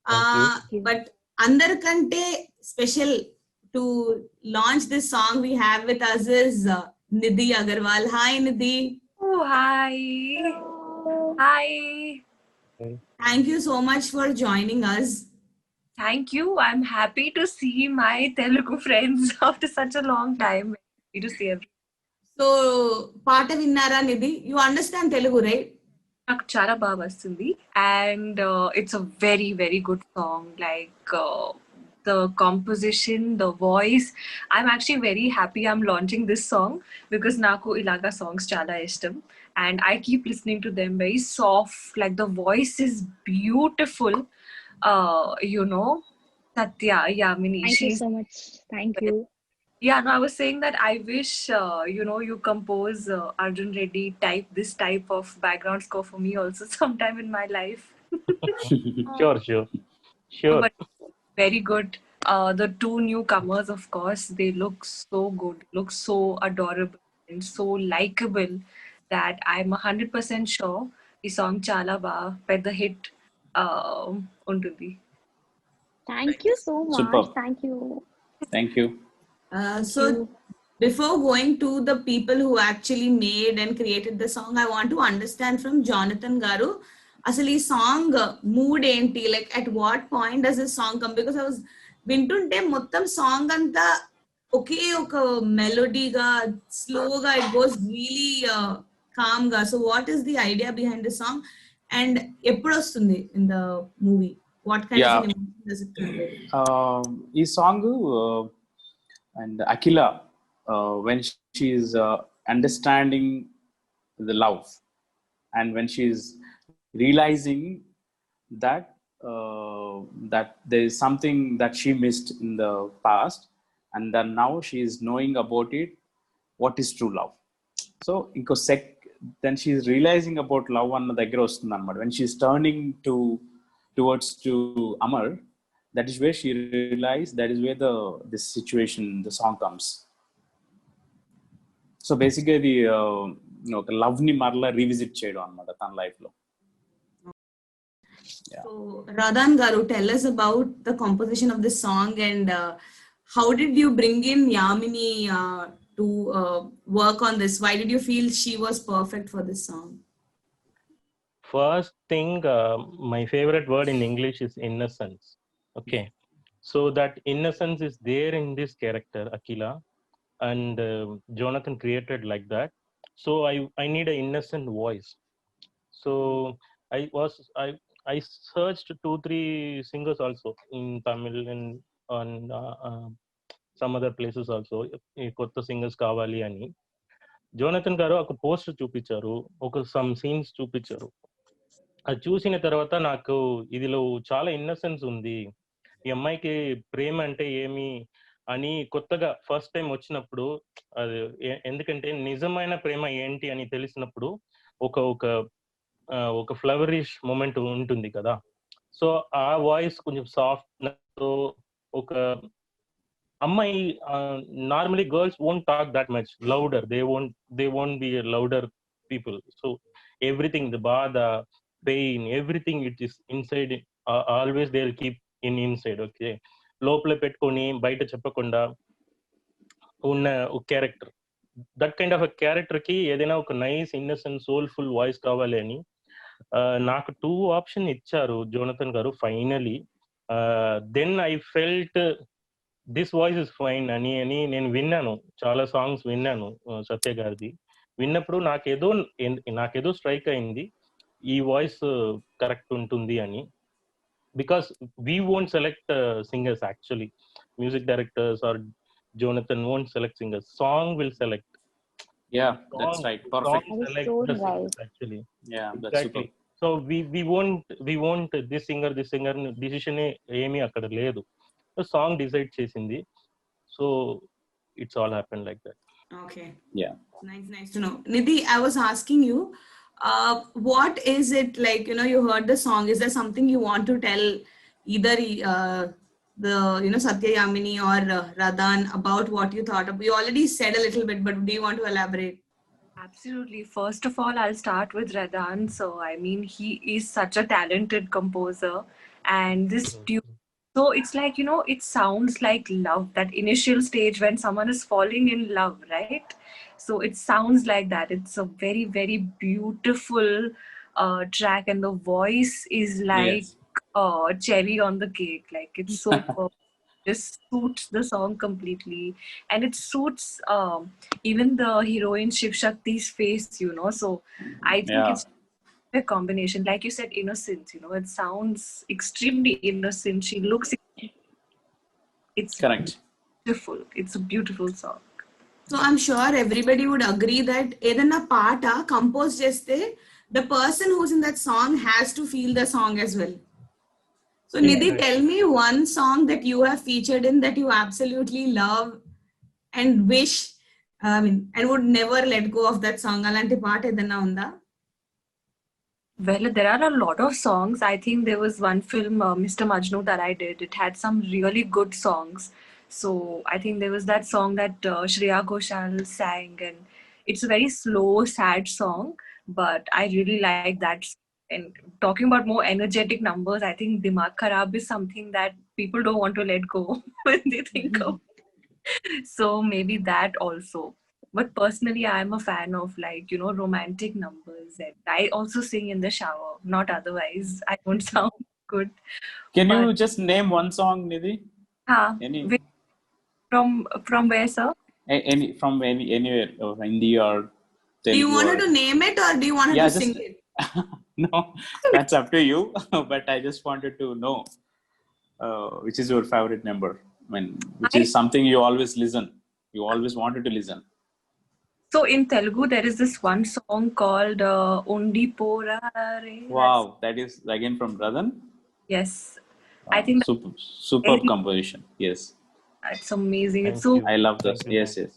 Thank you. But andarkante special to launch this song we have with us is Nidhi Agarwal. Hi Nidhi. Oh, hi. Hi. Thank you so much for joining us. Thank you. I'm happy to see my Telugu friends after such a long time. Happy to see everyone. So, పాట విన్నారా నిధి? You understand Telugu, right? నాకు చాలా బాగా వస్తుంది and it's a very very good song, like the composition, the voice. I'm actually very happy I'm launching this song because నాకు ఇలాగా songs చాలా ఇష్టం and I keep listening to them. Very soft, like the voice is beautiful. You know, Satya Yamini. Thank you so much. Thank you. Yeah, no, I was saying that I wish, you compose Arjun Reddy this type of background score for me also sometime in my life. Sure. But very good. The two newcomers, of course, they look so good, look so adorable and so likable that I'm 100% sure the song Chala Ba Pedda hit untundi. Thank you so much. Superb. Thank you. Thank you. So, before going to the people who actually made and created the song, I want to understand from Jonathan Garu, asali song mood enti, like at what point does this song come? Because I was vintunte mottam song anta okay oka melody ga slow ga, it goes really calm ga. So what is the idea behind the song and eppudu ostundi in the movie? What kind of an emotion does it convey? ఈ song and Akila, when she is understanding the love and when she is realizing that that there is something that she missed in the past and then now she is knowing about it, what is true love. So then she is realizing about love అన్న దగ్గర వస్తుంది అన్నమాట. When she is turning towards to Amar, that is where she realized, that is where this situation, the song comes. So basically the love ni marla revisit cheyadam annamata tana life lo. So Radhan Garu, tell us about the composition of this song and how did you bring in Yamini to work on this? Why did you feel she was perfect for this song? First thing, my favorite word in English is innocence. Okay, so that innocence is there in this character Akila, and Jonathan created like that. So I need an innocent voice. So I searched 2-3 singers also in Tamil and on some other places also. కొత్త singers కావాలి అని Jonathan గారు ఒక poster చూపించారు, ఒక some scenes చూపించారు. అది చూసిన తర్వాత నాకు ఇదిలో చాలా ఇన్నసెన్స్ ఉంది, ఈ అమ్మాయికి ప్రేమ అంటే ఏమి అని కొత్తగా ఫస్ట్ టైం వచ్చినప్పుడు, అది ఎందుకంటే నిజమైన ప్రేమ ఏంటి అని తెలిసినప్పుడు ఒక ఫ్లవరిష్ మూమెంట్ ఉంటుంది కదా. సో ఆ వాయిస్ కొంచెం సాఫ్ట్, ఒక అమ్మాయి normally girls won't talk that much louder, they won't be louder people. So everything, the బాధ, pain, everything it is inside, always they will keep inside. Okay, లోపల పెట్టుకొని బయట చెప్పకుండా ఉన్న ఒక character, that kind of character కి ఏదైనా ఒక నైస్ ఇన్నసెంట్ సోల్ఫుల్ వాయిస్ కావాలి అని నాకు 2 ఆప్షన్ ఇచ్చారు జోనథన్ గారు finally. Then I felt this voice is fine అని నేను విన్నాను, చాలా సాంగ్స్ విన్నాను సత్య గారిది. విన్నప్పుడు నాకేదో స్ట్రైక్ అయింది, ఈ వాయిస్ కరెక్ట్ ఉంటుంది అని. Because we won't select singers actually, music directors are Jonathan won't select singers, song will select. Yeah, that's right, perfect. That is so right. Actually, yeah, that's exactly. super. So we won't this singer decision ఏమీ అక్కడ లేదు, so song decide చేసింది. So it's all happened like that. Okay, Yeah, nice to know. Nidhi, I was asking you, what is it like, you heard the song, is there something you want to tell either the Satya Yamini or Radhan about what you thought of? You already said a little bit, but do you want to elaborate? Absolutely. First of all, I'll start with Radhan. So, I mean, he is such a talented composer and this tune. So it's like, it sounds like love, that initial stage when someone is falling in love, right? So it sounds like that. It's a very, very beautiful track, and the voice is like Yes. cherry on the cake. Like, it's so perfect. Just suits the song completely, and it suits even the heroine Shiv Shakti's face, so I think Yeah. it's a combination, like you said, innocence, it sounds extremely innocent. She looks, it's Correct. beautiful. It's a beautiful song. So I'm sure everybody would agree that ఏదైనా పాట compose చేస్తే the person who's in that song has to feel the song as well. So Nidhi, tell me one song that you have featured in that you absolutely love and wish, and would never let go of that song. అలాంటి పాట ఏదైనా ఉందా? Well, there are a lot of songs. I think there was one film, Mr. Majnu, that I did. It had some really good songs. So I think there was that song that Shreya Ghoshal sang, and it's a very slow, sad song, but I really like that. And talking about more energetic numbers, I think Dimag Kharab is something that people don't want to let go when they think of. So maybe that also. But personally, I'm a fan of, like, romantic numbers, and I also sing in the shower. Not otherwise, I don't sound good. Can you But just name one song, Nidhi? Any from where, sir? any from anywhere, or Hindi or Do you Telugu want her or to name it or do you want her yeah, to sing it? no, that's up to you. But I just wanted to know which is your favorite number. I mean, which is something you always listen. You always wanted to listen. So in Telugu, there is this one song called Undi Porare. Wow, that is again from Radhan. Yes. I think Superb composition. Yes, that's amazing. Thank It's so you. I love this. Thank you, Yes, thank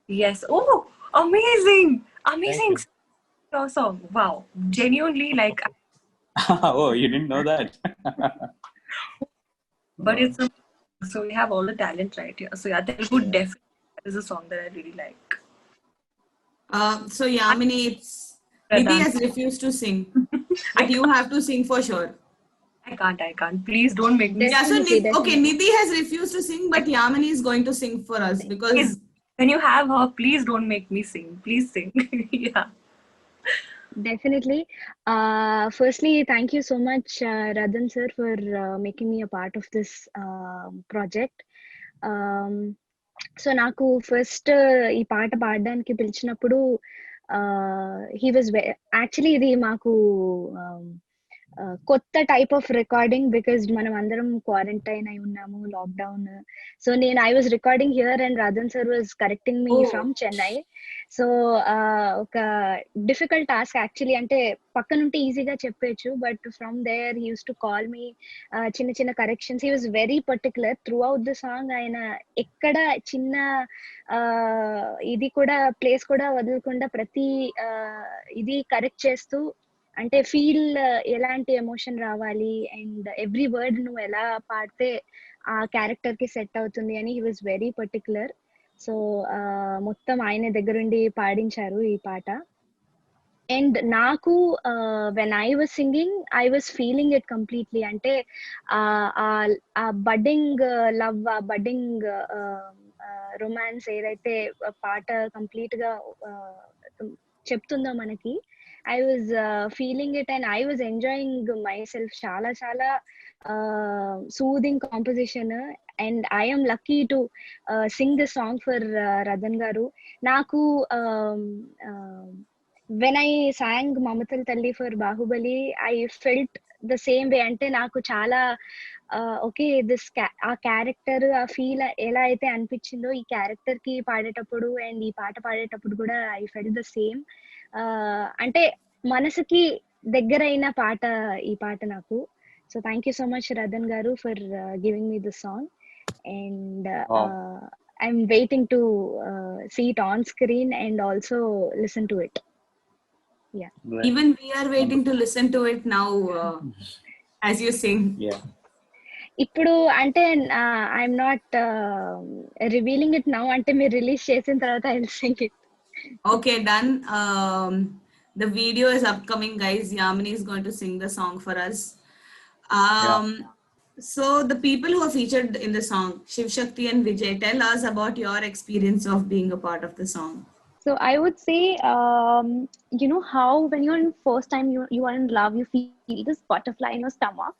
yes. Yes. Oh, amazing. Amazing you. song. Wow. Genuinely, like, Oh, you didn't know that? but it's so we have all the talent right here. So yeah, Telugu definitely is a song that I really like. So Yamini, Nidhi has refused to sing, but you have to sing for sure. I can't. Please don't make me Yeah, so Definitely, okay, Nidhi has refused to sing, but Yamini is going to sing for us because Please, when you have her, please don't make me sing. Please sing. Yeah. Definitely. Firstly, thank you so much, Radhan sir, for making me a part of this project. So నాకు first ఈ పాట పాడడానికి పిలిచినప్పుడు he was actually ఇది మాకు కొత్త type of recording because మనం అందరం క్వారంటైన్ అయి ఉన్నాము లాక్డౌన్ సో నేను I was recording here and Radhan sir was correcting me from Chennai so ఒక డిఫికల్ట్ టాస్క్ యాక్చువల్లీ అంటే పక్కనుంటే ఈజీగా చెప్పేచ్చు but from there he use to call me చిన్న చిన్న corrections he was very particular throughout the song ఆయన ఎక్కడ చిన్న ఇది కూడా ప్లేస్ కూడా వదలకుండా ప్రతి ఇది కరెక్ట్ చేస్తూ అంటే ఫీల్ ఎలాంటి ఎమోషన్ రావాలి అండ్ ఎవ్రీ వర్డ్ నువ్వు ఎలా పాడితే ఆ క్యారెక్టర్ కి సెట్ అవుతుంది అని he was very particular so మొత్తం ఆయన దగ్గరుండి పాడించారు ఈ పాట అండ్ నాకు when I was singing I was feeling it completely అంటే ఆ బడ్డింగ్ లవ్ ఆ బడ్డింగ్ రొమాన్స్ ఏదైతే పాట కంప్లీట్ గా చెప్తుందో మనకి I was feeling it and I was enjoying myself. Chala soothing composition and I am lucky to sing this song for Radhan garu. Naku when I sang Mamatal Talli for Bahubali, I felt the same way. Ante naku chala okay, this ఆ character ఆ feel ఎలా అయితే అనిపించిందో ఈ character కి పాడేటప్పుడు and ఈ పాట పాడేటప్పుడు కూడా ఐ ఫెల్ట్ ద సేమ్ అంటే మనసుకి దగ్గరైన పాట ఈ పాట నాకు so thank you so much Radhan గారు for giving me this song and I'm waiting to see it on screen and also listen to it yeah even we are waiting to listen to it now as you sing. Yeah. ఇప్పుడు అంటే I'm not revealing it now అంటే మీరు release చేసిన తర్వాత I will sing it Okay, done. The video is upcoming, guys. Yamini is going to sing the song for us. So the people who are featured in the song, Shiv Shakti and Vijay, tell us about your experience of being a part of the song. So I would say, you know how when you're in first time you are in love, you feel this butterfly in your stomach.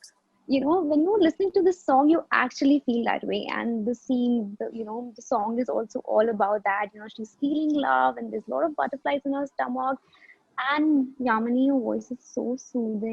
You know, when you're listening to this song, you actually feel that way. And the scene, you know, the song is also all about that. You know, she's feeling love, and there's a lot of butterflies in her stomach. And Yamini, your voice is so soothing.